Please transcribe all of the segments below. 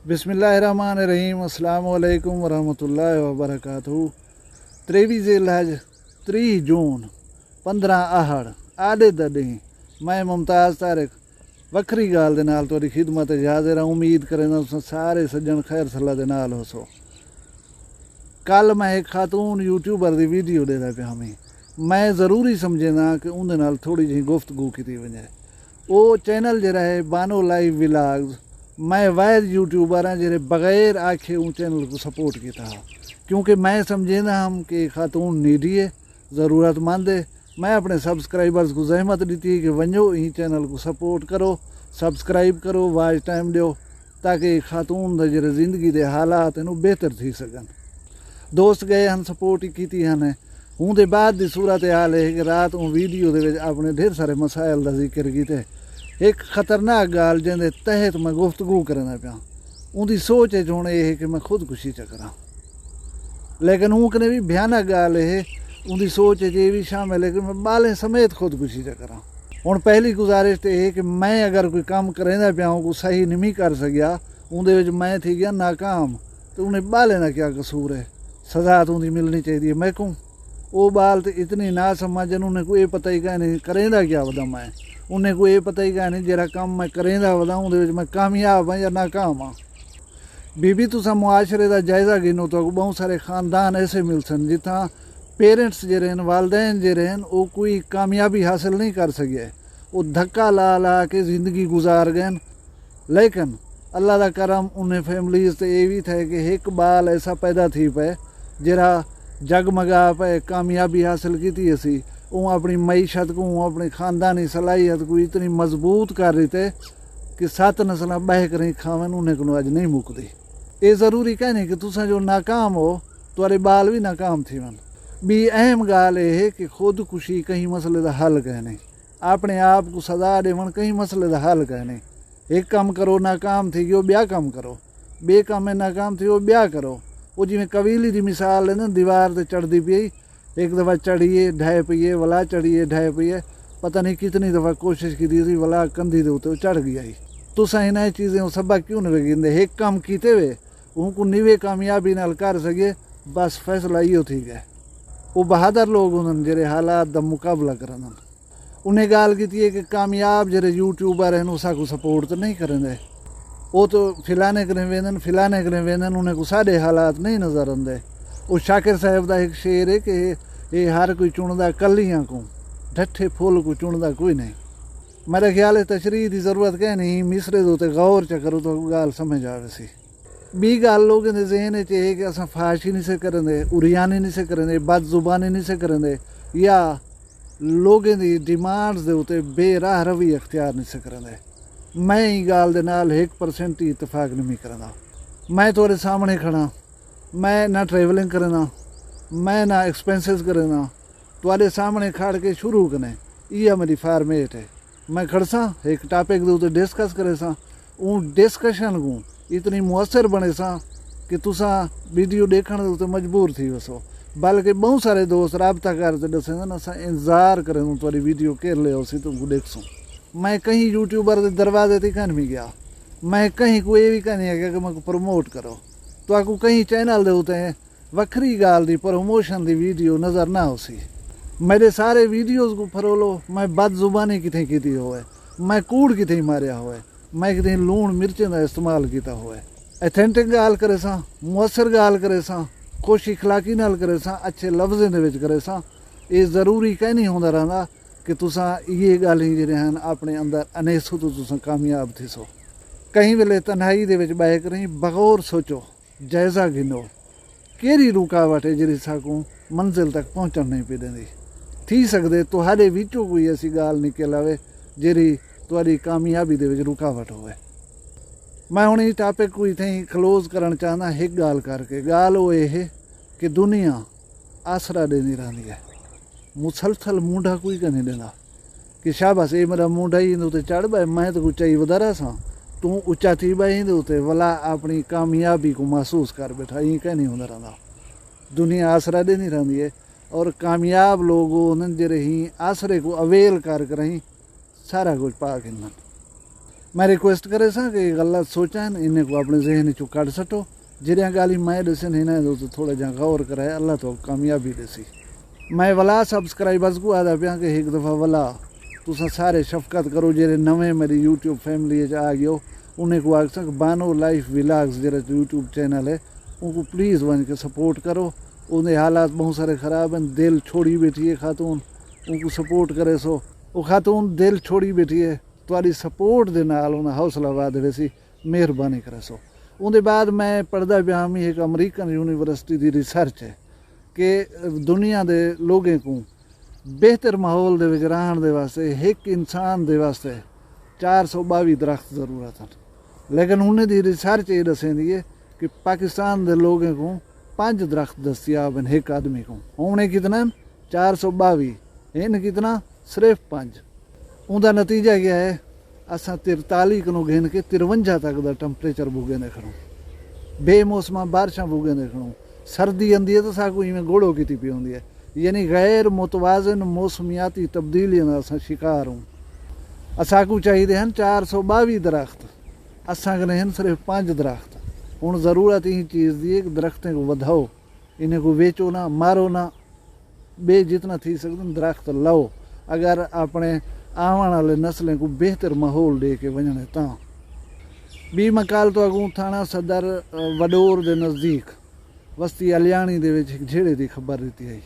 बिस्मिल्लाहिर्रहमानिर्रहीम अस्सलाम वालेकुम वरहमतुल्लाहि वबरकातुहू। 23 ज़िलहज 30 जून 15 आहड़ आॾे दॾे मैं मुमताज़ तारिक वक्री गाल दे नाल तुहाडी खिदमत हाज़िर हां। उम्मीद करेंदा तुसां सारे सज्जन खैर सलाह दे नाल होसो। कल मैं एक खातून यूट्यूबर दी वीडियो ॾेदा पिया मैं ज़रूरी समझेंदा कि उहदे नाल थोड़ी जी गुफ्तगू कीती वञे। वो चैनल जिहड़ा है बानो लाइव विलाग्स, मैं वाहिद यूट्यूबर हाँ जिहड़े बगैर आखे उन चैनल को सपोर्ट किया हा, क्योंकि मैं समझेंदा हम कि खातून नीडी है, ज़रूरतमंद है। मैं अपने सब्सक्राइबर्स को जहमत दी कि वञो ई चैनल को सपोर्ट करो, सब्सक्राइब करो, वाच टाइम दियो, ताकि खातून दे जिहड़े ज़िंदगी के हालात हैं बेहतर थी सकन। दोस्त गए हैं सपोर्ट की हैं। उनके बाद की सूरत हाल है कि रात उन वीडियो के अपने ढेर सारे मसाइल का जिक्र किया। एक खतरनाक गाल जिंदे तहत मैं गुफ्तगू करना पाया, उनकी सोच हुण ये है कि मैं खुदकुशी च करा, लेकिन उनकने भी भयानक गाल है, उनकी सोच ये भी शामिल है कि मैं बालें समेत खुदकुशी च करा। हुण पहली गुजारिश तो यह कि मैं अगर कोई काम करेंदा पिया को सही नहीं कर सकिया, उनके मैं थी गया नाकाम, तो उन्हें बालें का क्या कसूर है, सज़ा तो उनकी मिलनी चाहिए। मैं कहूँ वो बाल तो इतनी ना समझन, उन्हें कोई ये पता ही क्या नहीं करेंदा क्या वदा मैं, उन्हें कोई ये पता ही क्या नहीं जरा काम मैं करेंदा वदा उहदे मैं कामयाब हाँ या नाकाम हाँ। बीबी तुसा मुआशरे का जायज़ा गिनो तो बहुत सारे खानदान ऐसे मिल सन जिथा पेरेंट्स जे वालदैन जे वो कोई कामयाबी हासिल नहीं कर सके, वो धक्का ला ला के ज़िंदगी गुजार गए। लेकिन अल्लाह का करम उन्हें फैमिलीज तो ये भी थे कि एक बाल ऐसा पैदा थी पे जरा जगमगा पे कामयाबी हासिल की थी। असी वो अपनी मईशत को अपनी खानदानी सलाहियत को इतनी मजबूत कर रही थे कि 7 नस्ल बह कर खावन उन्हें को अज नहीं मुकती। ये ज़रूरी कहने कि तुसा जो नाकाम हो तुम्हारे बाल भी नाकाम थी वन। भी अहम गाल यह है कि खुदकुशी कहीं मसले का हल कहने, अपने आप को सजा देवन कहीं मसले का हल कहने। एक काम करो नाकाम थी गयो ब्याह काम करो, बे काम में नाकाम थी वो ब्याह करो। वो जिमें कबीली की मिसाल है ना, दीवार से चढ़ती पई, एक दफ़ा चढ़िए ढह पईए, वला चढ़िए ढह पईए, पता नहीं कितनी दफ़ा कोशिश की थी वला कंधी के उत्ते चढ़ गया ही। तुसा इन्हें चीज़ें सबक क्यों नहीं गिनते? एक काम किते वे उनको निवे कामयाबी नाल कर सके, बस फैसला इो थी गया। वो बहादुर लोग उन्होंने जेरे हालात का मुकाबला करन। उन्हें गाल की है कि कामयाब जेरे यूट्यूबर हैं उसा को सपोर्ट तो नहीं करेंगे, वो तो फिलाने करें वेंदन फिलाने करें वेंदन, उन्हें को साढ़े हालात नहीं नज़र आते। वो शाकिर साहब का एक शेर है कि ये हर कोई चुनदा कलियां को, ढट्ठे फुल को चुनदा कोई नहीं। मेरा ख्याल है तशरीह की ज़रूरत क्या नहीं, मिसरे दे उत्ते गौर च करो तो गाल समझ आवे सी। बी गाल लोगों के जहन च है कि अस फाशी नहीं से करेंगे, उरियानी नहीं से करेंगे, बदजुबानी नहीं से करेंगे, या लोगों की डिमांड्स के उत्ते बेराह रवी अख्तियार नहीं से करेंगे। मैं ही गाल दे नाल 1% ही इतफाक नहीं करना। मैं थोड़े सामने खड़ा, मैं ना ट्रेवलिंग करना, मैं ना एक्सपेंसिस करना, तुहाडे सामने खड़ के शुरू करने, यह मेरी फॉर्मेट है। मैं खड़सा एक टॉपिक के उत्ते डिस्कस करे सा, उन डिस्कशन को इतनी मुअसर बने सा कि तुसा वीडियो देखने के उत्ते मजबूर थी वसो। बल्कि बहुत सारे दोस्त रबता करते दसे ना अस इंतजार करें तुहारी वीडियो केर ले उसी तुमको देखसूँ। मैं कहीं यूट्यूबर के दरवाजे तक कहीं भी गया, मैं कहीं को ये भी कहनी है कि मैं प्रमोट करो, तो आपको कहीं चैनल दे होते हैं वक्री गाल दी प्रमोशन दी वीडियो नज़र ना हो सी। मेरे सारे वीडियोज़ को फरोलो, मैं बदजुबानी कितें की होए, मैं कूड़ कितें मारिया होए, मैं कितें लूण मिर्चें का इस्तेमाल किया होए। एथेंटिक गाल करे सा, मुअसर गाल करे सा, खुश इखलाकी नाल करे सा, अच्छे लफ्ज़ें दे विच करे सा। ये ज़रूरी कहीं नहीं होंदा रहा कि तुसा ये गालें जिहड़े हैं अपने अंदर अनेसो तो तुसा कामयाब थी सो। कहीं वेले तन्हाई दे विच बैठ कर बगौर सोचो, जायज़ा गिनो केड़ी रुकावट है जिहड़ी साकू मंजिल तक पहुँचण नहीं पई देंदी। थी सकदे तुहाडे विचों कोई ऐसी गाल निकल आवे जिहड़ी तुहाडी कामयाबी दे विच रुकावट होवे। मैं हुण इस टॉपिक को इत्थे क्लोज करना चाहना एक गाल करके। गाल वो ये है कि दुनिया आसरा देनी रही है, मुसलसल मूंढा कोई नहीं देना कि शाबाश ये मेरा मूंढा ही उत्ते चढ़ पाए, मैं तो उचाई वधारा सा, तू उच्चा थी पाए उत्ते वला अपनी कामयाबी को महसूस कर बैठा। ये कहीं नहीं होता रहा। दुनिया आसरा देनी रही है और कामयाब लोग उन्होंने जरे ही आसरे को अवेल कर ही सारा कुछ पा के मैं रिक्वेस्ट करे सा कि गलत सोचां इन्हें को अपने जहन चो कढ सटो। जहिड़ियां ॻाल्हियूं मैं ॾिसनि हिन जो थोड़ा जा गौर कराए अल्लाह तो कामयाबी ॾिसी। मैं वला सब्सक्राइबर्स को आदा पिया कि एक दफ़ा वला तुसां सारे शफकत करो जेरे नवें मेरी यूट्यूब फैमिली आ गयो उन्हें को आख सक बानो लाइफ विलाग्स जेरा यूट्यूब चैनल है उनको प्लीज़ वन के सपोर्ट करो। उन्हें हालात बहुत सारे ख़राब हैं, दिल छोड़ी बैठी है खातून, उनको सपोर्ट करे सो। वो खातून दिल छोड़ी बैठी है, तुहाडी सपोर्ट दे नाल उन्हें हौसला वाद वैसी मेहरबानी करे सो। उनके बाद मैं पढ़दा पिया हमी एक अमरीकन यूनिवर्सिटी की रिसर्च है कि दुनिया के लोगों को बेहतर माहौल दे विच रहण दे वास्ते एक इंसान दे वास्ते 422 दरख्त ज़रूरत हैं। लेकिन उन्हें दी रिसर्च ये दसेंदी है कि पाकिस्तान के लोगों को 5 दरख्त दस्तियाब हैं एक आदमी को। उन्हें कितना 422, इन कितना सिर्फ 5। उनका नतीजा क्या है, असा 43 को गिन के 53 तक का टैंपरेचर भुगे देखणो, बेमौसमा बारिशां भुगे देखणो, सर्दी आंदी है तो साकू इवें गोड़ो की पी होंदी है। यानी गैर मुतवाजन मौसमियाती तब्दीलियों का असा शिकार हूँ। असाकू चाहिए हैं 422 दरख्त, असा कने हैं सिर्फ 5 दरख्त। हुण ज़रूरत ही चीज़ दी है कि दरख्तें को वधाओ, इन्हें को बेचो ना, मारो ना, बे जितना थी सकते दरख्त लाओ अगर अपने आवन वाले नस्लें को बेहतर माहौल दे के वजने तां। बी मकाल तो अगू थाना सदर वडोर के नज़दीक वस्ती अलियाणी दे विच एक झेड़े की खबर दी आई,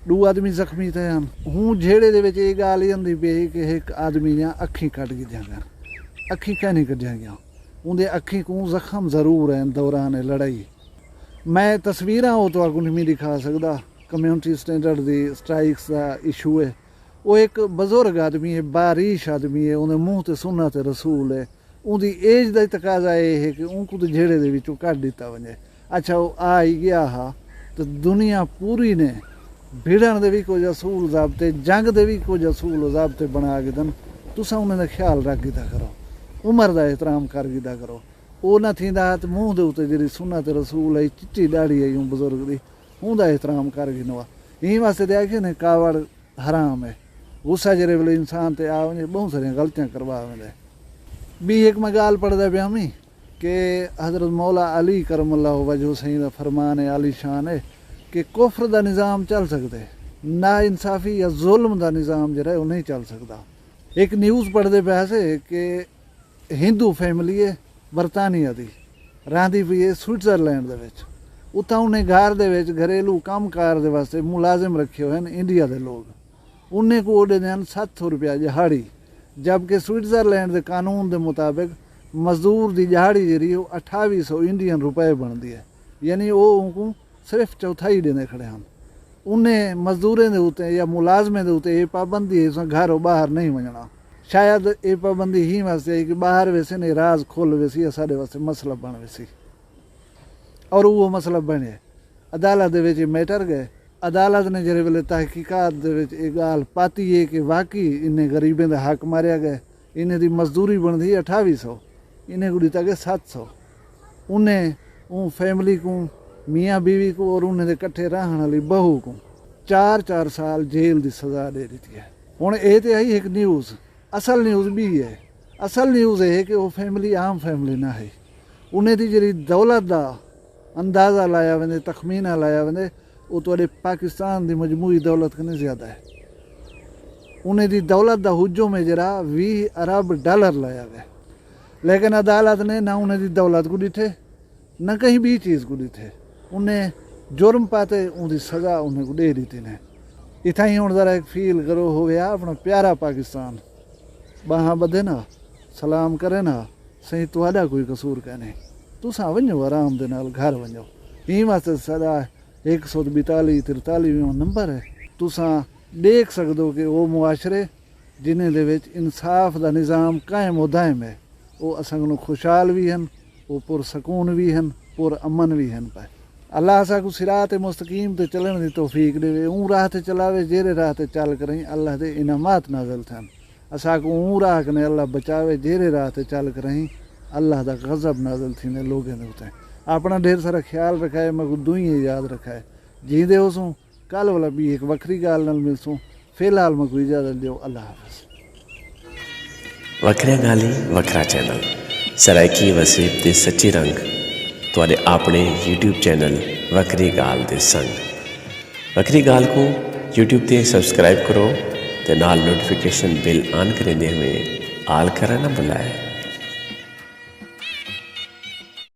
2 आदमी जख्मी थे हैं। हूँ झेड़े दे विच ये गाल आंदी पई कि एक आदमी ने अखी कट गई, अखी क्या नहीं कटिया गया, उनके अखी को जख्म जरूर हैं दौरान लड़ाई। मैं तस्वीर वो तो अगू नहीं दिखा सकता, कम्यूनिटी स्टैंडर्ड की स्ट्राइक्स का इशू है। वो एक बजुर्ग आदमी है, बारिश आदमी है, उन्हें मुँह तो सुन्नत रसूल है, उनकी एज का तकाजा ये है कि उनको तो झेड़े दे विचों कट दिता वजे। अच्छा वो आ ही गया हा तो दुनिया पूरी ने भिड़न दे भी कुछ असूल ज़ाब्ते, जंग दे भी कुछ असूल ज़ाब्ते बना के दन, तुसां उन्हें ख्याल रख गिदा करो, उम्र का एहतराम कर गिदा करो। वो न थींदा तो मुँह के उत्ते जी सुन्नत रसूल है, चिट्टी दाढ़ी है यूं बुजुर्ग की, उनका एहतराम कर गिनो आ। यहीं वास्ते तो आखिए ने कावड़ हराम है, गुस्सा जरे वेले इंसान ते आ वजे बहुत सारिया गलतियां करवा वेंदे। बी एक मैं गाल पढ़दा पिया मी कि हज़रत मौला अली करमल्लाहु वजहू सही का फरमान है, आली शान है कि कुफ्र का निज़ाम चल सकते, ना इंसाफ़ी या जुल्म का निज़ाम जरा वो नहीं चल सकता। एक न्यूज़ पढ़ते पे से कि हिंदू फैमिली है बरतानिया की रही पई है स्विट्जरलैंड दे विच, उत्थां उन्हें घर दे विच घरेलू काम कार दे वास्ते मुलाजिम रखे हुए हैं इंडिया के लोग, उन्हें को ओडे हैं 700 रुपया दिहाड़ी, जबकि स्विट्जरलैंड के कानून के मुताबिक मजदूर की दिहाड़ी जी 2800 इंडियन रुपए बनती है। यानी वो उनको सिर्फ चौथाई देने खड़े हैं। उन्हें मजदूरें के उत्ते या मुलाजमें के उत्ते ये पाबंदी है घरों बाहर नहीं वजना। शायद ये पाबंदी ही वास्ते है कि बाहर वैसे नहीं राज खोल वैसी साढ़े वास्ते मसला बन वैसी, और वो मसला बने अदालत दे विच मैटर गए। अदालत ने जरे वेले तहकीकात दे विच ये गाल पाती है कि वाकई इन्हें गरीबें दे हक मारिया गए, इन्हें दी मजदूरी बनती 2800, इन्हें को दिता गया 700। उन्हें उन फैमिली को मियाँ बीवी को और उन्हें कट्ठे रहने वाली बहू को 4-4 साल जेल की सज़ा दे दी है। हुण ये तो आई एक न्यूज़, असल न्यूज़ भी है। असल न्यूज़ ये है कि वो फैमिली आम फैमिली ना है, उन्हें दी जी दौलत का अंदाज़ा लाया वेंदे, तखमीना लाया वेंदे, वो तो पाकिस्तान की मजमूई दौलत कने ज़्यादा है। उन्हें दी दौलत का हुज्जो में जरा 20 अरब डॉलर लाया गया, लेकिन अदालत ने ना उन्हें दी दौलत को दिथे न कहीं भी चीज़ को दिथे, उन्हें जुर्म पाते उनकी सज़ा उन्हें को दे दी ने। इतना ही हूँ ज़रा एक फील करो हो गया अपना प्यारा पाकिस्तान, बाहाँ बधे ना सलाम करे ना सही तुहाडा कोई कसूर कहने, तुसां वञो आराम दे नाल घर वञो। यहीं वास्ते सदा 142-43 नंबर है, तुसां देख सकते हो कि वो मुआशरे जिन्हें दे विच इंसाफ का निज़ाम कायम व दायम है, वो असां खुशहाल भी हैं, वो पुरसकून भी हैं, पुरअमन भी हैं पाए। अल्लाह असा को सिरात मुस्तकीम ते चलण की तौफीक देवे, ऊँ राह ते चलावे जेरे राह ते चल करें अल्लाह के इनामात नाज़िल थियन। असा को ऊँ राह कने अल्लाह बचावे जेरे राह ते चल करें अल्लाह का गज़ब नाज़िल थींदे लोगों के उत्ते। अपना ढेर सारा ख्याल रखाए, मैं दुई याद रखाए, जींदे होसूं कल वाला भी एक वक्री गाल नाल मिलसूं। फिलहाल मैं कोई इजाज़त दियो, अल्लाह हाफ़िज़। ਵੱਖਰੀਆਂ ਗੱਲ ਹੀ ਵੱਖਰਾ ਚੈਨਲ ਸਰਾਇਕੀ ਵਸੀਬ ਦੇ ਸੱਚੇ ਰੰਗ ਤੁਹਾਡੇ ਆਪਣੇ YouTube ਚੈਨਲ ਵੱਖਰੀ ਗੱਲ ਦੇ संग ਵੱਖਰੀ ਗੱਲ को YouTube ਤੇ सब्सक्राइब करो तो नाल नोटिफिकेशन बिल ऑन करेंदे हुए आल करा ना बुलाए।